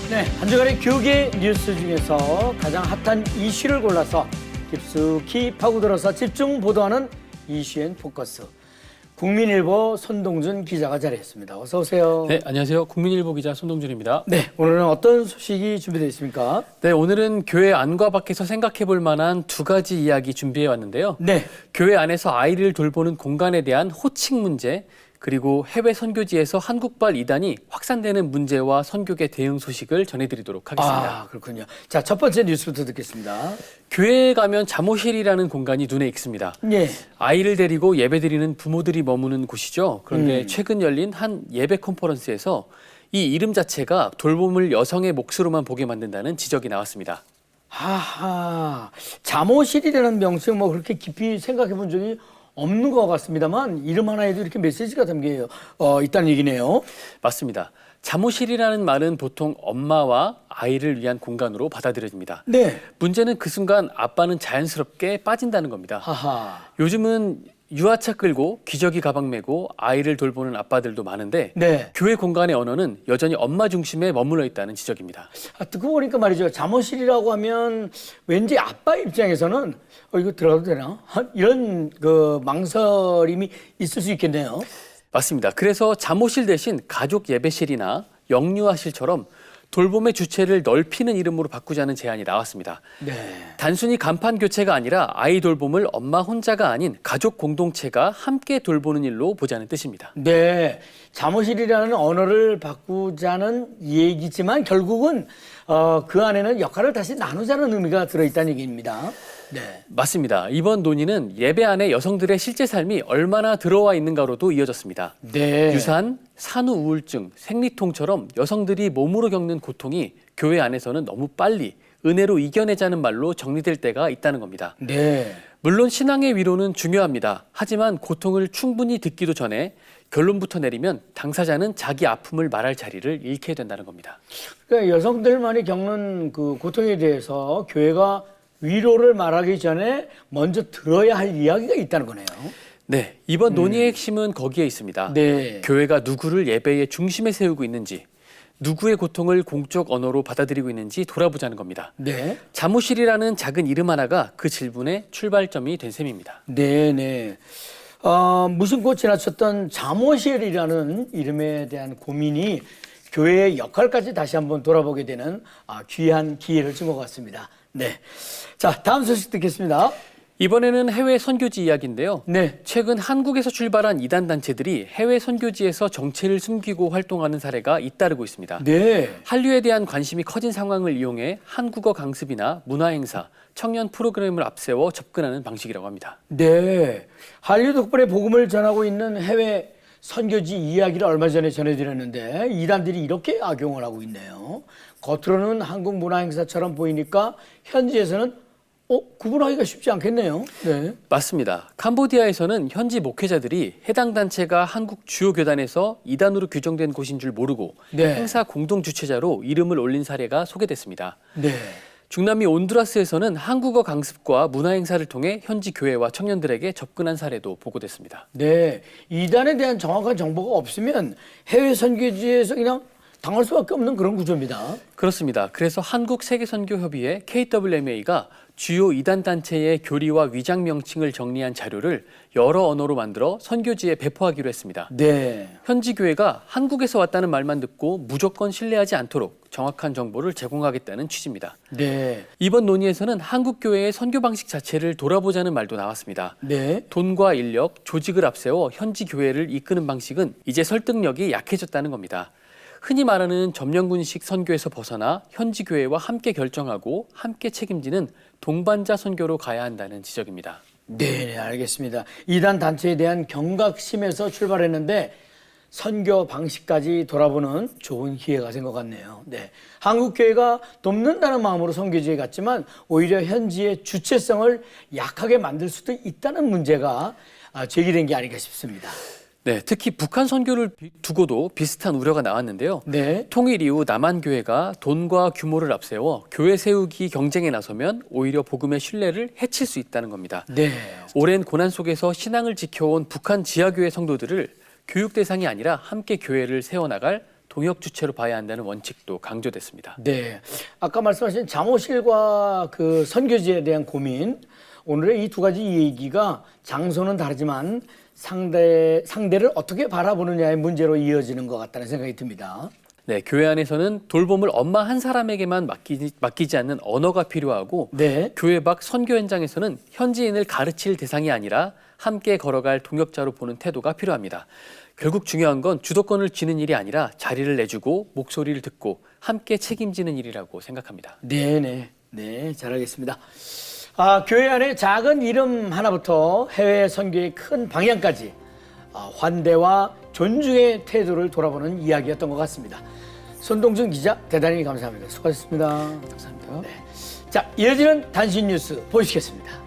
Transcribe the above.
네, 한 주간의 교계 뉴스 중에서 가장 핫한 이슈를 골라서 깊숙이 파고들어서 집중 보도하는 이슈엔 포커스. 국민일보 손동준 기자가 자리했습니다. 어서 오세요. 네, 안녕하세요. 국민일보 기자 손동준입니다. 네, 오늘은 어떤 소식이 준비되어 있습니까? 네, 오늘은 교회 안과 밖에서 생각해 볼 만한 두 가지 이야기 준비해 왔는데요. 네, 교회 안에서 아이를 돌보는 공간에 대한 호칭 문제, 그리고 해외 선교지에서 한국발 이단이 확산되는 문제와 선교계 대응 소식을 전해드리도록 하겠습니다. 그렇군요. 자, 첫 번째 뉴스부터 듣겠습니다. 교회에 가면 잠옷실이라는 공간이 눈에 익습니다. 예, 아이를 데리고 예배드리는 부모들이 머무는 곳이죠. 그런데 최근 열린 한 예배 컨퍼런스에서 이 이름 자체가 돌봄을 여성의 몫으로만 보게 만든다는 지적이 나왔습니다. 하하, 잠옷실이라는 명칭 뭐 그렇게 깊이 생각해 본 적이 없는 것 같습니다만 이름 하나에도 이렇게 메시지가 담겨 있다는 얘기네요. 맞습니다. 잠옷실이라는 말은 보통 엄마와 아이를 위한 공간으로 받아들여집니다. 네, 문제는 그 순간 아빠는 자연스럽게 빠진다는 겁니다. 하하, 요즘은 유아차 끌고 기저귀 가방 메고 아이를 돌보는 아빠들도 많은데 네. 교회 공간의 언어는 여전히 엄마 중심에 머물러 있다는 지적입니다. 듣고 보니까 말이죠. 잠옷실이라고 하면 왠지 아빠 입장에서는 이거 들어가도 되나? 이런 그 망설임이 있을 수 있겠네요. 맞습니다. 그래서 잠옷실 대신 가족 예배실이나 영유아실처럼 돌봄의 주체를 넓히는 이름으로 바꾸자는 제안이 나왔습니다. 네. 단순히 간판 교체가 아니라 아이 돌봄을 엄마 혼자가 아닌 가족 공동체가 함께 돌보는 일로 보자는 뜻입니다. 네. 잠옷실이라는 언어를 바꾸자는 얘기지만 결국은 그 안에는 역할을 다시 나누자는 의미가 들어있다는 얘기입니다. 네. 맞습니다. 이번 논의는 예배 안에 여성들의 실제 삶이 얼마나 들어와 있는가로도 이어졌습니다. 네. 유산, 산후 우울증, 생리통처럼 여성들이 몸으로 겪는 고통이 교회 안에서는 너무 빨리 은혜로 이겨내자는 말로 정리될 때가 있다는 겁니다. 네. 물론 신앙의 위로는 중요합니다. 하지만 고통을 충분히 듣기도 전에 결론부터 내리면 당사자는 자기 아픔을 말할 자리를 잃게 된다는 겁니다. 그러니까 여성들만이 겪는 그 고통에 대해서 교회가 위로를 말하기 전에 먼저 들어야 할 이야기가 있다는 거네요. 네, 이번 논의의 핵심은 거기에 있습니다. 네. 교회가 누구를 예배의 중심에 세우고 있는지, 누구의 고통을 공적 언어로 받아들이고 있는지 돌아보자는 겁니다. 네. 잠옷실이라는 작은 이름 하나가 그 질문의 출발점이 된 셈입니다. 네네. 무심코 지나쳤던 잠옷실이라는 이름에 대한 고민이 교회의 역할까지 다시 한번 돌아보게 되는 귀한 기회를 준 것 같습니다. 네. 자, 다음 소식 듣겠습니다. 이번에는 해외 선교지 이야기인데요. 네. 최근 한국에서 출발한 이단 단체들이 해외 선교지에서 정체를 숨기고 활동하는 사례가 잇따르고 있습니다. 네. 한류에 대한 관심이 커진 상황을 이용해 한국어 강습이나 문화행사, 청년 프로그램을 앞세워 접근하는 방식이라고 합니다. 네. 한류 덕분에 복음을 전하고 있는 해외 선교지 이야기를 얼마 전에 전해드렸는데 이단들이 이렇게 악용을 하고 있네요. 겉으로는 한국 문화행사처럼 보이니까 현지에서는 구분하기가 쉽지 않겠네요. 네. 맞습니다. 캄보디아에서는 현지 목회자들이 해당 단체가 한국 주요 교단에서 이단으로 규정된 곳인 줄 모르고 네. 행사 공동 주최자로 이름을 올린 사례가 소개됐습니다. 네. 중남미 온두라스에서는 한국어 강습과 문화 행사를 통해 현지 교회와 청년들에게 접근한 사례도 보고됐습니다. 네. 이단에 대한 정확한 정보가 없으면 해외 선교지에서 그냥 당할 수밖에 없는 그런 구조입니다. 그렇습니다. 그래서 한국세계선교협의회 KWMA가 주요 이단 단체의 교리와 위장 명칭을 정리한 자료를 여러 언어로 만들어 선교지에 배포하기로 했습니다. 네. 현지 교회가 한국에서 왔다는 말만 듣고 무조건 신뢰하지 않도록 정확한 정보를 제공하겠다는 취지입니다. 네. 이번 논의에서는 한국 교회의 선교 방식 자체를 돌아보자는 말도 나왔습니다. 네. 돈과 인력, 조직을 앞세워 현지 교회를 이끄는 방식은 이제 설득력이 약해졌다는 겁니다. 흔히 말하는 점령군식 선교에서 벗어나 현지 교회와 함께 결정하고 함께 책임지는 동반자 선교로 가야 한다는 지적입니다. 네, 알겠습니다. 이단 단체에 대한 경각심에서 출발했는데 선교 방식까지 돌아보는 좋은 기회가 된 것 같네요. 네, 한국 교회가 돕는다는 마음으로 선교지에 갔지만 오히려 현지의 주체성을 약하게 만들 수도 있다는 문제가 제기된 게 아닌가 싶습니다. 네, 특히 북한 선교를 두고도 비슷한 우려가 나왔는데요. 네. 통일 이후 남한교회가 돈과 규모를 앞세워 교회 세우기 경쟁에 나서면 오히려 복음의 신뢰를 해칠 수 있다는 겁니다. 네. 오랜 고난 속에서 신앙을 지켜온 북한 지하교회 성도들을 교육 대상이 아니라 함께 교회를 세워나갈 동역 주체로 봐야 한다는 원칙도 강조됐습니다. 네. 아까 말씀하신 장호실과 그 선교지에 대한 고민, 오늘의 이 두 가지 얘기가 장소는 다르지만 상대를 어떻게 바라보느냐의 문제로 이어지는 것 같다는 생각이 듭니다. 네, 교회 안에서는 돌봄을 엄마 한 사람에게만 맡기지 않는 언어가 필요하고 네. 교회 밖 선교 현장에서는 현지인을 가르칠 대상이 아니라 함께 걸어갈 동역자로 보는 태도가 필요합니다. 결국 중요한 건 주도권을 쥐는 일이 아니라 자리를 내주고 목소리를 듣고 함께 책임지는 일이라고 생각합니다. 네, 잘하겠습니다. 교회 안에 작은 이름 하나부터 해외 선교의 큰 방향까지 환대와 존중의 태도를 돌아보는 이야기였던 것 같습니다. 손동준 기자 대단히 감사합니다. 수고하셨습니다. 감사합니다. 자, 이어지는 단신 뉴스 보시겠습니다.